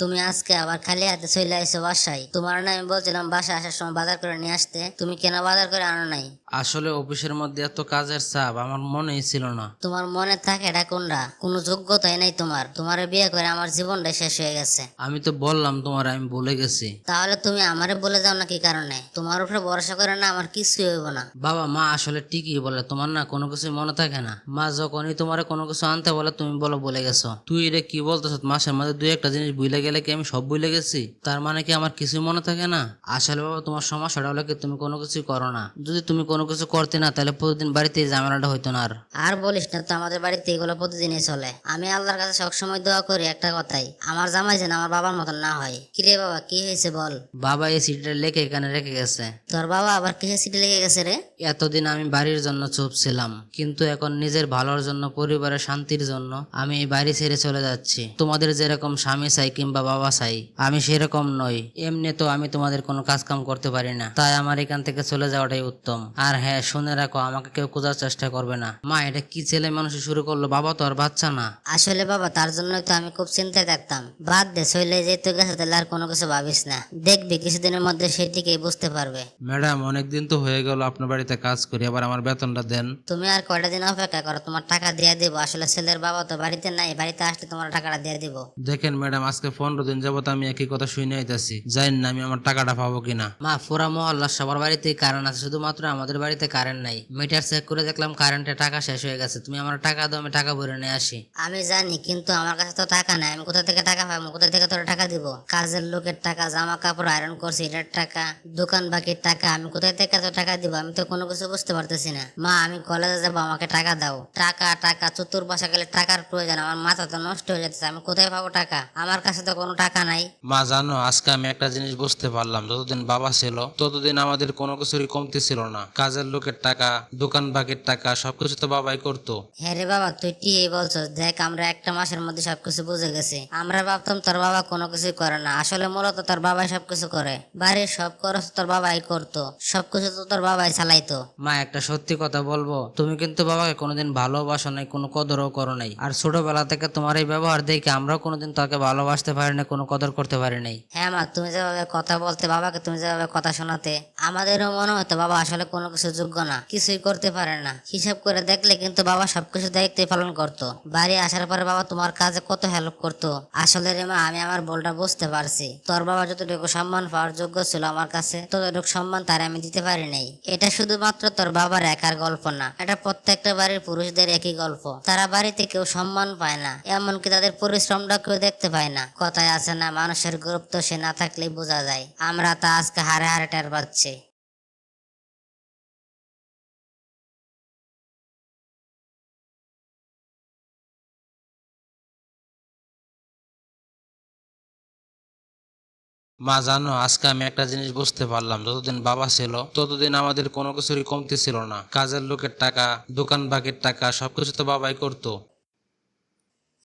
তুমি আজকে আবার খালি হাতে চলে আইছো বাসায়। তোমার না আমি বলছিলাম বাসায় আসার সময় বাজার করে নিয়ে আসতে, তুমি কেন বাজার করে আনো নাই? আসলে অফিসের মধ্যে এত কাজের চাপ আমার মনেই ছিল না। তোমার মনে থাকে এটা কোনটা? কোনো যোগ্যতাই নাই তোমার বিয়ে করে আমার জীবনটা শেষ হয়ে গেছে। আমি তো বললাম তোমার আমি ভুলে গেছি। তাহলে তুমি আমারে বলে যাও না কি কারণে? তোমার উপরে ভরসা করে না আমার কিছুই হইব না। বাবা মা আসলে ঠিকই বলে, তোমার না কোনো কিছু মনে থাকে না। মা যখনই তোমার কোনো কিছু আনতে বলে তুমি বলো ভুলে গেছো। তুই রে কি বলতেছ? মাসের মধ্যে দুই একটা জিনিস ভুলে গেলে কি আমি সব ভুলে গেছি? তার মানে কি আমার কিছুই মনে থাকে না? আসলে বাবা তোমার সমস্যাটা হলো কি তুমি কোনো কিছু করো না। যদি তুমি কোনো কিছু করতে না তাহলে প্রতিদিন বাড়িতে এই ঝামেলাটা হইতো না। আর বলিস না তো, আমাদের বাড়িতে এগুলো প্রতিদিনই চলে। আমি আল্লাহর কাছে সবসময় দোয়া করি একটা কথাই, আমার জামাই যেন আমার বাবার মতন না হয়। কিরে বাবা, কি হয়েছে বল? বাবা এই সিটটা লেখে এখানে রেখে গেছে। তোর বাবা আবার কিসের সিটে লেগে গেছে রে? এতদিন আমি বাড়ির জন্য চুপ ছিলাম, কিন্তু এখন নিজের ভালোর জন্য, পরিবারের শান্তির জন্য আমি এই বাড়ি ছেড়ে চলে যাচ্ছি। তোমাদের যেরকম স্বামী চাই কিংবা বাবা চাই, আমি সেরকম নই। এমনি তো আমি তোমাদের কোনো কাজ কাম করতে পারি না, তাই আমার এখান থেকে চলে যাওয়াটাই উত্তম। আর হ্যাঁ, শুনে রাখো, আমাকে কেউ খোঁজার চেষ্টা করবে না। মা, এটা কি ছেলে মানুষ শুরু করলো? বাবা তো আর বাচ্চা না। আসলে বাবা, তার জন্যই তো আমি খুব চিন্তায় থাকতাম। বাদ দে, চলে যেতে গেছে তাহলে আর কোনো কিছু ভাবিস না। দেখবি কিছুদিনের মধ্যে সেটিকেই বুঝতে পারবে। ম্যাডাম, অনেকদিন তো হয়ে গেল আপনার বাড়িতে কাজ করি, আবার আমার বেতনটা দেন। তুমি আর কয়টা দিন অপেক্ষা করো, তোমার টাকা দিয়ে দিব। আসলে ছেলের বাবা তো বাড়িতে নাই, বাড়িতে আসলে তোমার টাকাটা দিয়ে দিব। দেখেন ম্যাডাম, আজকে 15 দিন যাবত আমি একই কথা শুনে আইতাছি, জানি না আমি আমার টাকাটা পাবো কিনা। মা, পুরা মহল্লার সবার বাড়িতেই কারেন্ট আছে, শুধুমাত্র আমাদের বাড়িতে কারেন্ট নাই। মিটার চেক করে দেখলাম কারেন্টে টাকা শেষ হয়ে গেছে। তুমি আমার টাকা দাও, আমি টাকা ভরে নিয়ে আসি। আমি জানি, কিন্তু আমার কাছে তো টাকা নাই। আমি কোথা থেকে টাকা পাবো? কোথা থেকে তোর টাকা দিব? কাজের লোকের টাকা, জামা কাপড় আয়রন করছি এটার টাকা, দোকান বাকির টাকা, আমি কোথায় থেকে তো টাকা দিব? আমি তো কোনো কিছু বুঝতে পারতেছি না। মা, আমি কলেজে যাবো, আমাকে টাকা দাও। টাকা টাকা চতুর্পাশে গেলে টাকার প্রয়োজন। আমার মাথা তো নষ্ট হয়ে যাচ্ছে, আমি কোথায় পাবো টাকা? আমার কাছে তো কোনো টাকা নাই। মা জানো, আজকে আমি একটা জিনিস বুঝতে পারলাম, যতদিন বাবা ছিল ততদিন আমাদের কোনো কিছুরই কমতি ছিল না। কাজের লোকের টাকা, দোকান বাকির টাকা সবকিছু তো বাবাই করতো। হ্যাঁ রে বাবা, তুই ঠিকই বলছো। দেখ, আমরা একটা মাসের মধ্যে সবকিছু বুঝে গেছি। আমরা ভাবতাম তোর বাবা কোনো কিছুই করে না, আসলে মূলত তোর বাবাই সবকিছু করে। বাড়ির সব খরচ তোর বাবাই করতো, সবকিছু তো তোর বাবাই চালাইতো। মা, একটা সত্যি কথা বলবো, তুমি কিন্তু বাবাকে কোনোদিন ভালোবাসো নাই, কোনো কদরও করো নাই। আর ছোটবেলা থেকে তোমার এই ব্যবহার দেখে আমরাও কোনোদিন তাকে ভালোবাসতে পারি না, কোনো কদর করতে পারি নাই। হ্যাঁ মা, তুমি যেভাবে কথা বলতে, বাবাকে তুমি যেভাবে কথা শোনাতে, আমাদেরও মনে হতো বাবা আসলে কোনো কিছু যোগ্য না, কিছুই করতে পারে না। হিসাব করে দেখলে কিন্তু বাবা সবকিছু দায়িত্ব পালন করতো। বাড়ি আসার পরে বাবা তোমার কাজে কত হেল্প করতো। আসলে রে মা, আমি আমার ভুলটা বুঝতে পারছি। তোর বাবা যতটুকু সম্মান পাওয়ার যোগ্য ছিল আমার কাছে, ততটুকু সম্মান তার আমি দিতে পারি নাই। এটা শুধুমাত্র তোর বাবার একার গল্প না, এটা প্রত্যেকটা বাড়ির পুরুষদের একই গল্প। তারা বাড়িতে কেউ সম্মান পায় না, এমনকি তাদের পরিশ্রমটা কেউ দেখতে পায় না। কথায় আছে না, মানুষের গুরুত্ব সে না থাকলেই বোঝা যায়। আমরা তা আজকে হারে হারে টের পাচ্ছি। মা জানো, আজকে আমি একটা জিনিস বুঝতে পারলাম, যতদিন বাবা ছিল ততদিন আমাদের কোনো কিছুরই কমতি ছিল না। কাজের লোকের টাকা, দোকান বাকির টাকা সবকিছু তো বাবাই করতো।